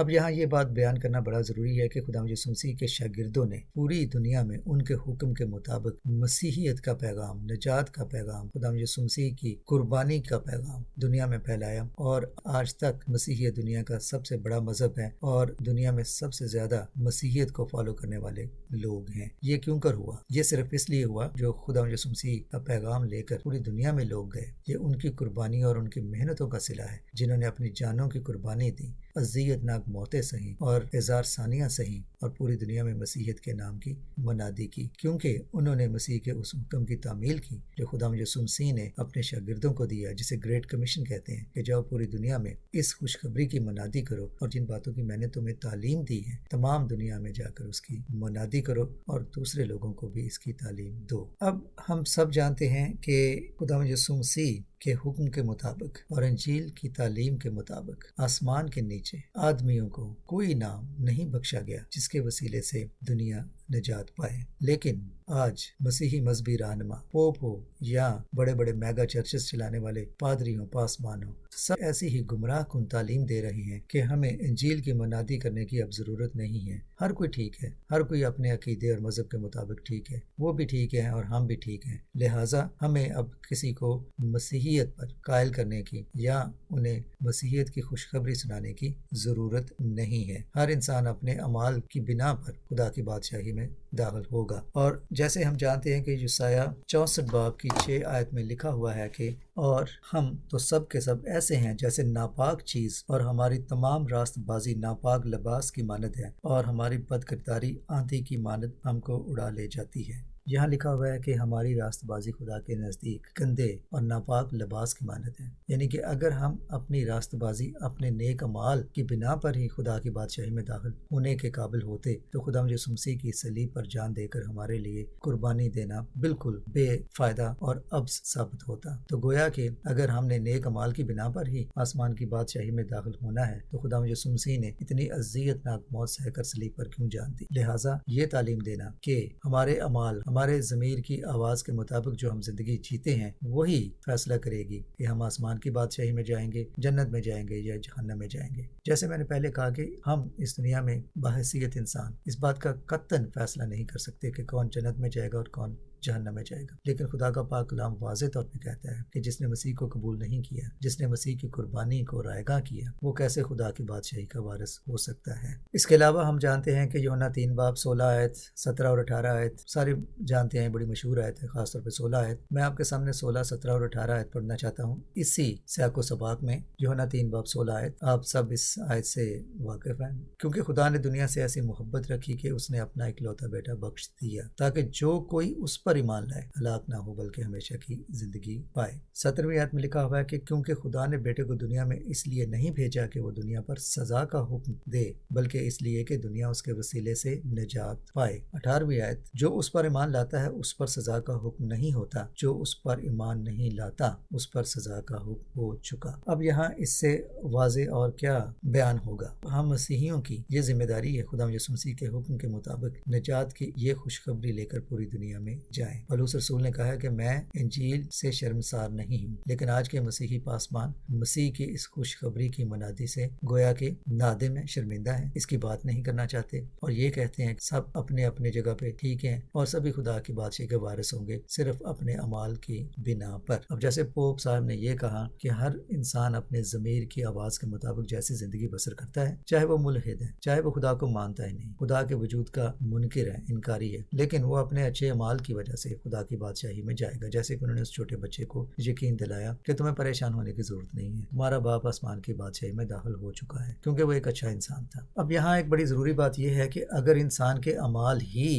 اب یہاں یہ بات بیان کرنا بڑا ضروری ہے کہ خدا یسوع مسیح کے شاگردوں نے پوری دنیا میں ان کے حکم کے مطابق مسیحیت کا پیغام، نجات کا پیغام، خدا یسوع مسیح کی قربانی کا پیغام دنیا میں پھیلایا، اور آج تک مسیحیت دنیا کا سب سے بڑا مذہب ہے اور دنیا میں سب سے زیادہ مسیحیت کو فالو کرنے والے لوگ ہیں۔ یہ کیوں کر ہوا؟ یہ صرف اس لیے ہوا جو خدا یسوع مسیح کا پیغام لے کر پوری دنیا میں لوگ گئے۔ یہ ان کی قربانی اور ان کی محنتوں کا صلہ ہے، جنہوں نے اپنی جانوں کی قربانی دی، اذیت ناک موتیں سہیں اور ہزار ثانیہ سہیں، اور پوری دنیا میں مسیحیت کے نام کی منادی کی، کیونکہ انہوں نے مسیح کے اس حکم کی تعمیل کی جو خدا یسوع مسیح نے اپنے شاگردوں کو دیا، جسے گریٹ کمیشن کہتے ہیں، کہ جاؤ پوری دنیا میں اس خوشخبری کی منادی کرو، اور جن باتوں کی میں نے تمہیں تعلیم دی ہے تمام دنیا میں جا کر اس کی منادی کرو اور دوسرے لوگوں کو بھی اس کی تعلیم دو۔ اب ہم سب جانتے ہیں کہ خدا یسوع مسیح کے حکم کے مطابق اور انجیل کی تعلیم کے مطابق آسمان کے نیچے آدمیوں کو کوئی نام نہیں بخشا گیا جس کے وسیلے سے دنیا نجات پائے۔ لیکن آج مسیحی مذہبی رہنما، پوپ ہو یا بڑے بڑے میگا چرچز چلانے والے پادری ہوں، پاسبان ہوں، سب ایسی ہی گمراہ کن تعلیم دے رہے ہیں کہ ہمیں انجیل کی منادی کرنے کی اب ضرورت نہیں ہے۔ ہر کوئی ٹھیک ہے، ہر کوئی اپنے عقیدے اور مذہب کے مطابق ٹھیک ہے، وہ بھی ٹھیک ہے اور ہم بھی ٹھیک ہیں، لہٰذا ہمیں اب کسی کو مسیحیت پر قائل کرنے کی یا انہیں مسیحیت کی خوشخبری سنانے کی ضرورت نہیں ہے۔ ہر انسان اپنے اعمال کی بنا پر خدا کی بادشاہی میں داخل ہوگا، اور جیسے ہم جانتے ہیں کہ یسایہ 64 باب کی 6 آیت میں لکھا ہوا ہے کہ اور ہم تو سب کے سب ایسے ہیں جیسے ناپاک چیز، اور ہماری تمام راست بازی ناپاک لباس کی مانند ہے، اور ہماری بد کرداری آندھی کی مانند ہم کو اڑا لے جاتی ہے۔ یہاں لکھا ہوا ہے کہ ہماری راست بازی خدا کے نزدیک گندے اور ناپاک لباس کی مانند ہے، یعنی کہ اگر ہم اپنی راست بازی اپنے نیک اعمال کی بنا پر ہی خدا کی بادشاہی میں داخل ہونے کے قابل ہوتے تو خدا یسوع مسیح کی صلیب پر جان دے کر ہمارے لیے قربانی دینا بالکل بے فائدہ اور عبث ثابت ہوتا۔ تو گویا کہ اگر ہم نے نیک اعمال کی بنا پر ہی آسمان کی بادشاہی میں داخل ہونا ہے تو خدا یسوع مسیح نے اتنی اذیت ناک موت سہ کر صلیب پر کیوں جان دی؟ لہٰذا یہ تعلیم دینا کہ ہمارے اعمال ہمارے ضمیر کی آواز کے مطابق جو ہم زندگی جیتے ہیں وہی فیصلہ کرے گی کہ ہم آسمان کی بادشاہی میں جائیں گے، جنت میں جائیں گے یا جہنم میں جائیں گے۔ جیسے میں نے پہلے کہا کہ ہم اس دنیا میں بحیثیت انسان اس بات کا قطعاً فیصلہ نہیں کر سکتے کہ کون جنت میں جائے گا اور کون جہنم میں جائے گا، لیکن خدا کا پاک کلام واضح طور پہ کہتا ہے کہ جس نے مسیح کو قبول نہیں کیا، جس نے مسیح کی قربانی کو رائگاں کیا، وہ کیسے خدا کی بادشاہی کا وارث ہو سکتا ہے۔ اس کے علاوہ ہم جانتے ہیں کہ یوحنا 3 باب 16 آیت 17 اور 18 آیت سارے جانتے ہیں، بڑی مشہور آیت ہے، خاص طور پہ 16 آیت۔ میں آپ کے سامنے 16، 17 اور 18 آیت پڑھنا چاہتا ہوں اسی سیاق و سباق میں۔ یوحنا 3 باب 16 آیت، آپ سب اس آیت سے واقف ہیں۔ کیونکہ خدا نے دنیا سے ایسی محبت رکھی کہ اس نے اپنا اکلوتا بیٹا بخش دیا تاکہ جو کوئی اس پر ایمان لائے ہلاک نہ ہو بلکہ ہمیشہ کی زندگی پائے۔ 17ویں آیت میں لکھا ہوا ہے کہ کیونکہ خدا نے بیٹے کو دنیا میں اس لیے نہیں بھیجا کہ وہ دنیا پر سزا کا حکم دے بلکہ اس لیے کہ دنیا اس کے وسیلے سے نجات پائے۔ 18ویں آیت، جو اس پر ایمان لاتا ہے اس پر سزا کا حکم نہیں ہوتا، جو اس پر ایمان نہیں لاتا اس پر سزا کا حکم ہو چکا۔ اب یہاں اس سے واضح اور کیا بیان ہوگا؟ ہم مسیحیوں کی یہ ذمہ داری ہے خدا یسوع مسیح کے حکم کے مطابق نجات کی یہ خوشخبری لے کر پوری دنیا میں جائیں۔ پولس رسول نے کہا کہ میں انجیل سے شرمسار نہیں ہوں، لیکن آج کے مسیحی پاسبان مسیح کی اس خوشخبری کی منادی سے گویا کہ نادم ہیں، شرمندہ ہیں، اس کی بات نہیں کرنا چاہتے، اور یہ کہتے ہیں کہ سب اپنے اپنے جگہ پہ ٹھیک ہیں اور سبھی خدا کی بادشاہی کے وارث ہوں گے صرف اپنے اعمال کی بنا پر۔ اب جیسے پوپ صاحب نے یہ کہا کہ ہر انسان اپنے ضمیر کی آواز کے مطابق جیسی زندگی بسر کرتا ہے، چاہے وہ ملحد ہے، چاہے وہ خدا کو مانتا ہی نہیں، خدا کے وجود کا منکر ہے، انکاری ہے، لیکن وہ اپنے اچھے اعمال کی وجہ سے خدا کی بادشاہی میں جائے گا، جیسے کہ انہوں نے اس چھوٹے بچے کو یقین دلایا کہ تمہیں پریشان ہونے کی ضرورت نہیں ہے، تمہارا باپ آسمان کی بادشاہی میں داخل ہو چکا ہے، کیونکہ وہ ایک اچھا انسان تھا۔ اب یہاں ایک بڑی ضروری بات یہ ہے کہ اگر انسان کے اعمال ہی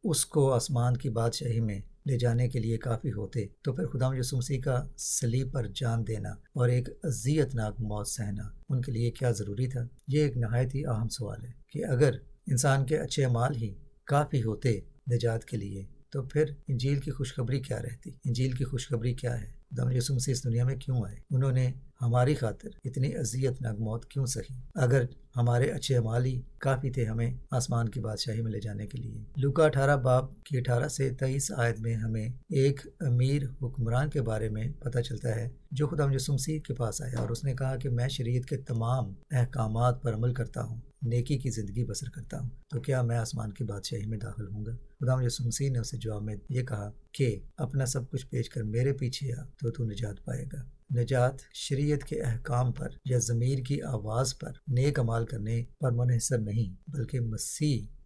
اس کو آسمان کی بادشاہی میں لے جانے کے لیے کافی ہوتے تو پھر خدا یسوع مسیح کا صلیب پر جان دینا اور ایک اذیت ناک موت سہنا ان کے لیے کیا ضروری تھا؟ یہ ایک نہایت ہی اہم سوال ہے کہ اگر انسان کے اچھے اعمال ہی کافی ہوتے نجات کے لیے تو پھر انجیل کی خوشخبری کیا رہتی؟ انجیل کی خوشخبری کیا ہے؟ خدا یسوع مسیح اس دنیا میں کیوں آئے؟ انہوں نے ہماری خاطر اتنی اذیت ناک موت کیوں سہی اگر ہمارے اچھے اعمال ہی کافی تھے ہمیں آسمان کی بادشاہی میں لے جانے کے لیے؟ لوکا 18 باب کی 18 سے 23 آیت میں ہمیں ایک امیر حکمران کے بارے میں پتہ چلتا ہے جو خدا یسوع مسیح کے پاس آیا اور اس نے کہا کہ میں شریعت کے تمام احکامات پر عمل کرتا ہوں نیکی کی زندگی بسر کرتا ہوں تو کیا میں آسمان کی بادشاہی میں داخل ہوں گا؟ خدا یسوع مسیح نے اسے جواب میں یہ کہا کہ اپنا سب کچھ بیچ کر میرے پیچھے آ تو نجات پائے گا۔ نجات شریعت کے احکام پر یا ضمیر کی آواز پر نیک عمال کرنے پر منحصر نہیں، بلکہ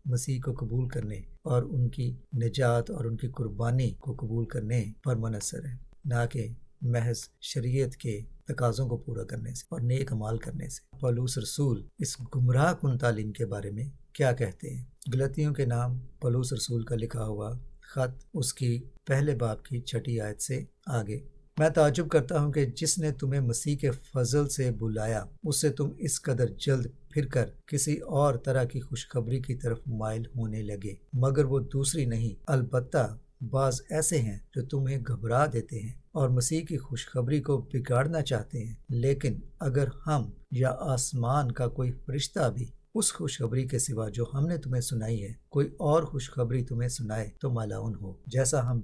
مسیح کو قبول کرنے اور ان کی نجات اور ان کی قربانی کو قبول کرنے پر منحصر ہے، نہ کہ محض شریعت کے تقاضوں کو پورا کرنے سے اور نیک عمال کرنے سے۔ پولس رسول اس گمراہ کن تعلیم کے بارے میں کیا کہتے ہیں؟ غلطیوں کے نام پولس رسول کا لکھا ہوا خط اس کی پہلے باب کی 6 آیت سے آگے۔ میں تعجب کرتا ہوں کہ جس نے تمہیں مسیح کے فضل سے بلایا اس سے تم اس قدر جلد پھر کر کسی اور طرح کی خوشخبری کی طرف مائل ہونے لگے، مگر وہ دوسری نہیں، البتہ بعض ایسے ہیں جو تمہیں گھبرا دیتے ہیں اور مسیح کی خوشخبری کو بگاڑنا چاہتے ہیں۔ لیکن اگر ہم یا آسمان کا کوئی فرشتہ بھی اس خوشخبری کے سوا جو ہم نے تمہیں سنائی ہے کوئی اور خوشخبری تمہیں سنائے تو ملعون ہو۔ جیسا ہم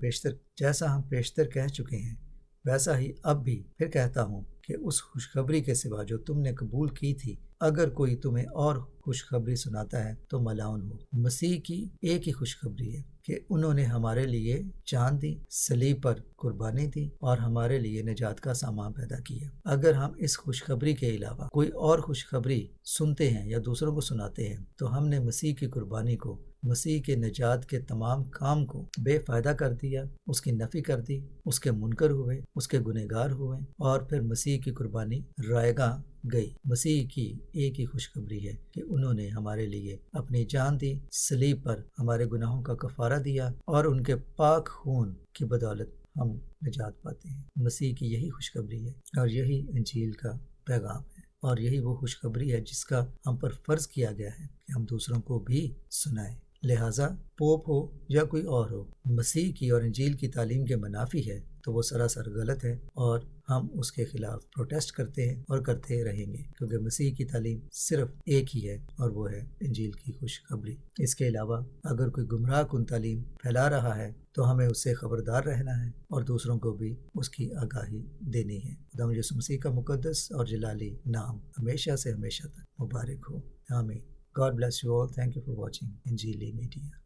پیشتر کہہ چکے ہیں ویسا ہی اب بھی پھر کہتا ہوں کہ اس خوشخبری کے سوا جو تم نے قبول کی تھی اگر کوئی تمہیں اور خوشخبری سناتا ہے تو ملعون ہو۔ مسیح کی ایک ہی خوشخبری ہے کہ انہوں نے ہمارے لیے جان دی، صلیب پر قربانی دی اور ہمارے لیے نجات کا سامان پیدا کیا۔ اگر ہم اس خوشخبری کے علاوہ کوئی اور خوشخبری سنتے ہیں یا دوسروں کو سناتے ہیں تو ہم نے مسیح کی قربانی کو، مسیح کے نجات کے تمام کام کو بے فائدہ کر دیا، اس کی نفی کر دی، اس کے منکر ہوئے، اس کے گنہگار ہوئے اور پھر مسیح کی قربانی رائگاں گئی۔ مسیح کی ایک ہی خوشخبری ہے کہ انہوں نے ہمارے لیے اپنی جان دی، صلیب پر ہمارے گناہوں کا کفارہ دیا اور ان کے پاک خون کی بدولت ہم نجات پاتے ہیں۔ مسیح کی یہی خوشخبری ہے اور یہی انجیل کا پیغام ہے اور یہی وہ خوشخبری ہے جس کا ہم پر فرض کیا گیا ہے کہ ہم دوسروں کو بھی سنائیں۔ لہٰذا پوپ ہو یا کوئی اور ہو، مسیح کی اور انجیل کی تعلیم کے منافی ہے تو وہ سراسر غلط ہے اور ہم اس کے خلاف پروٹیسٹ کرتے ہیں اور کرتے رہیں گے، کیونکہ مسیح کی تعلیم صرف ایک ہی ہے اور وہ ہے انجیل کی خوشخبری۔ اس کے علاوہ اگر کوئی گمراہ کن تعلیم پھیلا رہا ہے تو ہمیں اس سے خبردار رہنا ہے اور دوسروں کو بھی اس کی آگاہی دینی ہے۔ خدا یسوع مسیح کا مقدس اور جلالی نام ہمیشہ سے ہمیشہ تک مبارک ہو، آمین۔ God bless you all. Thank you for watching Injili Media.